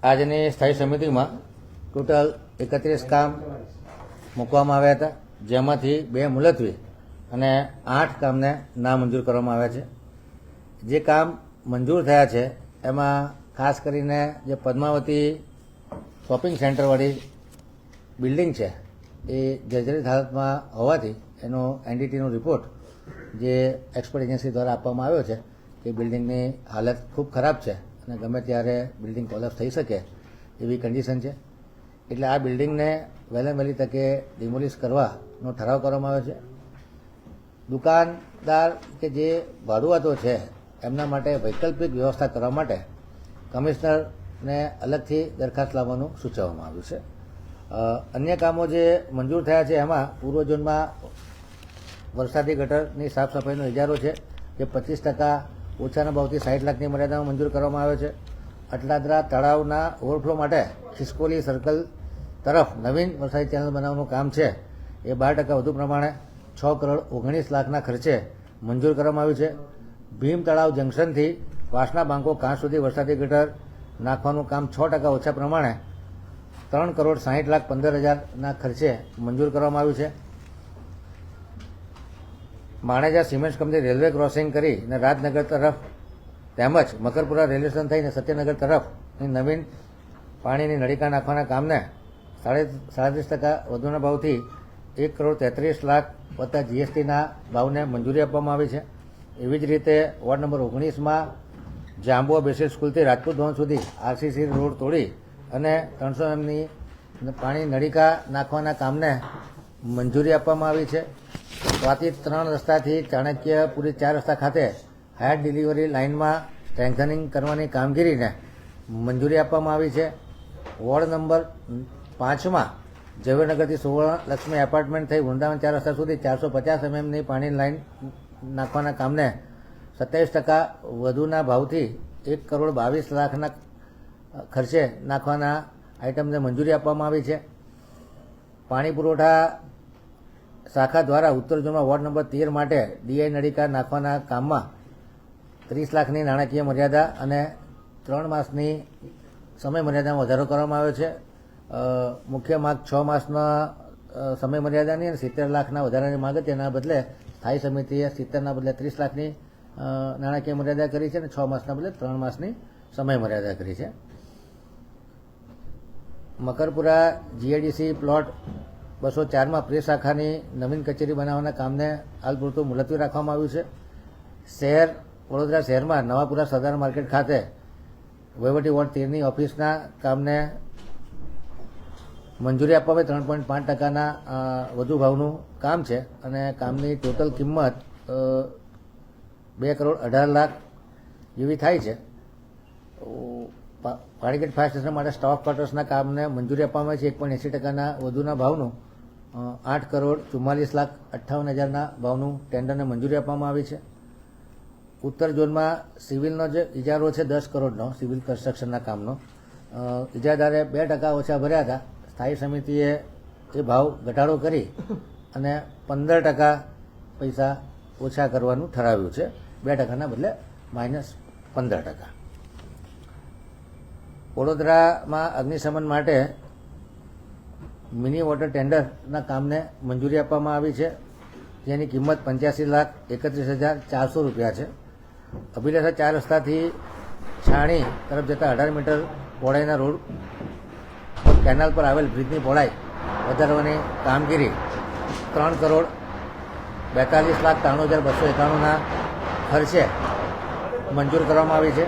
આજની સ્થાયી સમિતિમાં ટોટલ 31 કામ મૂકવામાં આવ્યા હતા, જેમાંથી 2 મુલતવી અને 8 કામને નામંજૂર કરવામાં આવ્યા છે. જે કામ મંજૂર થયા છે એમાં ખાસ કરીને જે પદ્માવતી શોપિંગ સેન્ટરવાળી બિલ્ડિંગ છે એ જર્જરિત હાલતમાં હોવાથી એનો એનડીટીનો રિપોર્ટ જે એક્સપર્ટ એજન્સી દ્વારા આપવામાં આવ્યો છે કે બિલ્ડિંગની હાલત ખૂબ ખરાબ છે અને ગમે ત્યારે બિલ્ડિંગ કોલેપ્સ થઈ શકે એવી કન્ડિશન છે. એટલે આ બિલ્ડિંગને વહેલામાં વહેલી તકે ડિમોલિશ કરવાનો ઠરાવ કરવામાં આવ્યો છે. દુકાનદાર કે જે ભાડુઆતો છે એમના માટે વૈકલ્પિક વ્યવસ્થા કરવા માટે કમિશનરને અલગથી દરખાસ્ત લાવવાનું સૂચવવામાં આવ્યું છે. અન્ય કામો જે મંજૂર થયા છે એમાં પૂર્વ ઝોનમાં વરસાદી ગટરની સાફ સફાઈનો ઇજારો છે જે 25% ઓછાના ભાવથી 60 લાખની મર્યાદામાં મંજૂર કરવામાં આવ્યો છે. અટલાદરા તળાવના ઓવરફ્લો માટે ખિસકોલી સર્કલ તરફ નવીન વરસાદી ચેનલ બનાવવાનું કામ છે એ 12% વધુ પ્રમાણે 6 કરોડ 19 લાખના ખર્ચે મંજૂર કરવામાં આવ્યું છે. ભીમ તળાવ જંકશનથી વાસણા બાંકો કાંસ સુધી વરસાદી ગટર નાખવાનું કામ 6% ઓછા પ્રમાણે 3 કરોડ 60 લાખ 15 હજારના ખર્ચે મંજૂર કરવામાં આવ્યું છે. Maneja cement company railway crossing કરીને રાજનગર તરફ તેમજ મકરપુરા રેલવે સ્ટેશન થઈને સત્યનગર તરફની નવીન પાણીની નળીકા નાખવાના કામને 37% વધુના ભાવથી 1 કરોડ 33 લાખ વત્તા જીએસટીના ભાવને મંજૂરી આપવામાં આવી છે. એવી જ રીતે વોર્ડ નંબર 19માં જાંબુઆ બેસિક સ્કૂલથી રાજપૂત ભવન સુધી આરસીસી રોડ તોડી અને 300 એમની પાણી નળીકા નાખવાના કામને મંજૂરી આપવામાં આવી છે. સ્વાતિ 3 રસ્તાથી ચાણક્યપુરી 4 રસ્તા ખાતે હાયર ડિલિવરી લાઇનમાં સ્ટ્રેન્થનિંગ કરવાની કામગીરીને મંજૂરી આપવામાં આવી છે. વોર્ડ નંબર 5માં ઝવેરનગરથી સુવર્ણલક્ષ્મી એપાર્ટમેન્ટ થઈ વૃંદાવન 4 રસ્તા સુધી 450 એમએમની પાણીની લાઇન નાખવાના કામને 27% વધુના ભાવથી 1 કરોડ 22 લાખના ખર્ચે નાખવાના આઇટમને મંજૂરી આપવામાં આવી છે. પાણી પુરવઠા શાખા દ્વારા ઉત્તર ઝોનમાં વોર્ડ નંબર 13 માટે ડીઆઈ નળીકા નાખવાના કામમાં 30 લાખની નાણાકીય મર્યાદા અને 3 માસની સમય મર્યાદામાં વધારો કરવામાં આવ્યો છે. મુખ્ય માગ 6 માસના સમય મર્યાદાની અને 70 લાખના વધારાની માગ તેના બદલે સ્થાયી સમિતિએ 70ના બદલે 30 લાખની નાણાકીય મર્યાદા કરી છે અને 6 માસના બદલે 3 માસની સમય મર્યાદા કરી છે. મકરપુરા જીઆઈડીસી પ્લોટ 204માં પ્રેસ શાખાની નવીન કચેરી બનાવવાના કામને હાલ પૂરતું મુલતવી રાખવામાં આવ્યું છે. વડોદરા શહેરમાં નવાપુરા સરદાર માર્કેટ ખાતે વહીવટી વોર્ડ 13ની ઓફિસના કામને મંજૂરી આપવામાં 3.5%ના વધુ ભાવનું કામ છે અને કામની ટોટલ કિંમત 2 કરોડ 18 લાખ જેવી થાય છે. પાણીગેટ ફાયર સ્ટેશન માટે સ્ટાફ ક્વાર્ટર્સના કામને મંજૂરી આપવામાં આવી છે. 1.80%ના વધુના ભાવનું 8 કરોડ 44 લાખ 58 હજારના ભાવનું ટેન્ડરને મંજૂરી આપવામાં આવી છે. ઉત્તર ઝોનમાં સિવિલનો જે ઇજારો છે 10 કરોડનો સિવિલ કન્સ્ટ્રક્શનના કામનો ઇજાદારે 2% ઓછા ભર્યા હતા. સ્થાયી સમિતિએ એ ભાવ ઘટાડો કરી અને 15% પૈસા ઓછા કરવાનું ઠરાવ્યું છે. 2%ના બદલે -15%. વડોદરામાં અગ્નિશમન માટે મિની વોટર ટેન્ડરના કામને મંજૂરી આપવામાં આવી છે, જેની કિંમત 85,31,400 રૂપિયા છે. અભિલાષા 4 રસ્તાથી છાણી તરફ જતા 18 મીટર પહોળાઈના રોડ કેનાલ પર આવેલ બ્રિજની પહોળાઈ વધારવાની કામગીરી 3 કરોડ 42,93,291ના ખર્ચે મંજૂર કરવામાં આવી છે.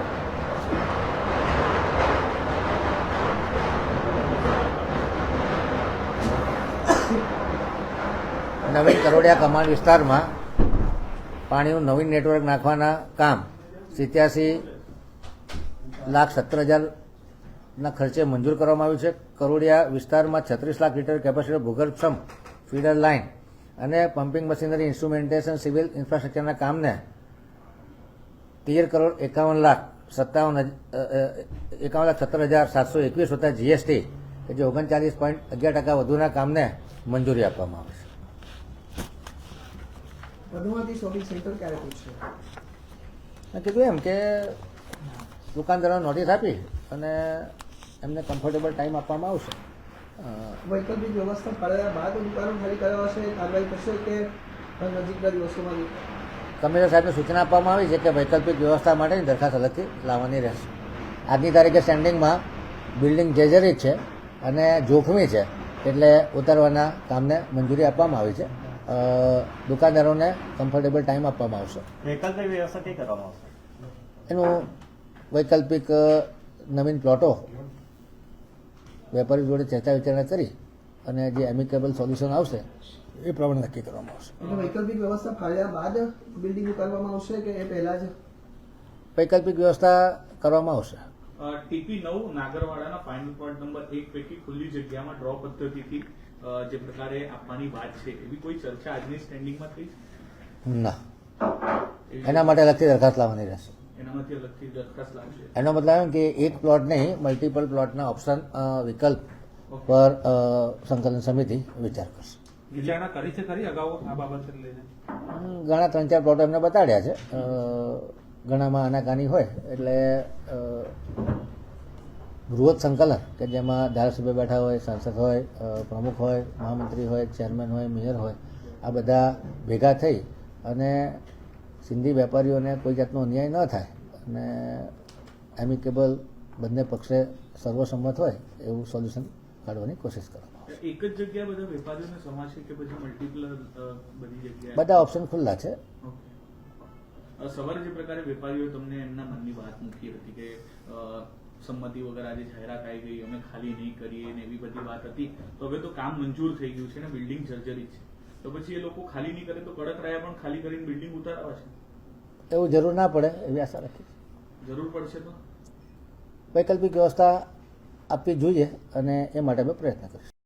નવીન કરોડિયા કમાન્ડ વિસ્તારમાં પાણીનું નવીન નેટવર્ક નાખવાના કામ 87,17,000ના ખર્ચે મંજૂર કરવામાં આવ્યું છે. કરોડિયા વિસ્તારમાં 36 લાખ લીટર કેપેસિટર ભૂગર્ભક્ષમ ફીડર લાઇન અને પમ્પિંગ મશીનરી ઇન્સ્ટ્રુમેન્ટેશન સિવિલ ઇન્ફ્રાસ્ટ્રક્ચરના કામને 13 કરોડ 51,17,721 વત્તા જીએસટી કે જે 39.11% વધુના કામને મંજૂરી આપવામાં આવશે. પદ્માવતી શોપિંગ સેન્ટર ક્યારે પૂછશે? મેં કીધું એમ કે દુકાનદારોને નોટિસ આપી અને એમને કમ્ફર્ટેબલ ટાઈમ આપવામાં આવશે. વૈકલ્પિક વ્યવસ્થા ફાળવ્યા બાદ દુકાનો ખાલી કરાવશે, કાર્યવાહી થશે કે નજીકના દિવસોમાં? કમિશનર સાહેબને સૂચના આપવામાં આવી છે કે વૈકલ્પિક વ્યવસ્થા માટેની દરખાસ્ત અલગથી લાવવાની રહેશે. આજની તારીખે સ્ટેન્ડિંગમાં બિલ્ડિંગ જર્જરિત છે અને જોખમી છે, એટલે ઉતારવાના કામને મંજૂરી આપવામાં આવી છે. દુકાનદારોને કમ્ફર્ટેબલ ટાઈમ આપવામાં આવશે. વૈકલ્પિક વ્યવસ્થા કઈ કરવામાં આવશે? એનું વૈકલ્પિક નવીન પ્લોટો વેપારી જોડે ચર્ચા વિચારણા કરી અને જે એમિકેબલ સોલ્યુશન આવશે એ પ્રમાણે નક્કી કરવામાં આવશે. એટલે વૈકલ્પિક વ્યવસ્થા ફાળવ્યા બાદ બિલ્ડિંગ ઉતારવામાં આવશે કે એ પહેલા જ? વૈકલ્પિક વ્યવસ્થા કરવામાં આવશે. ટીપી 9 નાગરવાડાના ફાઇનલ પ્લોટ નંબર 1 પૈકી ખુલ્લી જગ્યામાં ડ્રો પદ્ધતિથી જે પ્રકારે આપવાની વાત છે, એવી કોઈ ચર્ચા આજની સ્ટેન્ડિંગમાં થઈ? ના, એના માટે અલગથી દરખાસ્ત લાવવાની રહેશે. એનામાંથી અલગથી દરખાસ્ત લાવશે. એનો મતલબ એમ કે એક પ્લોટ નહીં, મલ્ટિપલ પ્લોટના ઓપ્શન વિકલ્પ પર સંકલન સમિતિ વિચાર કરશે. વિચારણા કરી છે ખરી અગાઉ આ બાબતને લઈને? ઘણા 3-4 પ્લોટો એમને બતાડ્યા છે. ઘણામાં આનાકાની હોય એટલે બૃહદ સંકલન કે જેમાં ધારાસભ્ય બેઠા હોય, સાંસદ હોય, પ્રમુખ હોય, મહામંત્રી હોય, ચેરમેન હોય, મેયર હોય, આ બધા ભેગા થઈ અને સિંધી વેપારીઓને કોઈ જાતનો અન્યાય ન થાય અને એમિકેબલ બંને પક્ષે સર્વસંમત હોય એવું સોલ્યુશન કાઢવાની કોશિશ કરવામાં આવશે. એક જ જગ્યાએ બધા વેપારીઓને સમાશે કે પછી મલ્ટિપલ બધી જગ્યાએ? બધા ઓપ્શન ખુલ્લા છે. સવારે જે પ્રકારે વેપારીઓ તમને એમના મનની વાત મૂકી હતી કે સંમતિ વગર આજે જાહેરાત આવી ગઈ, અમે ખાલી નહીં કરીએ ને એવી બધી વાત હતી, તો હવે તો કામ મંજૂર થઈ ગયું છે ને બિલ્ડિંગ જર્જરિત છે, તો પછી એ લોકો ખાલી નહીં કરે તો કડક રહ્યા પણ ખાલી કરીને બિલ્ડિંગ ઉતારવા છે? એવું જરૂર ના પડે એવી આશા રાખીએ. જરૂર પડશે તો વૈકલ્પિક વ્યવસ્થા આપવી જોઈએ અને એ માટે અમે પ્રયત્ન કરીશું.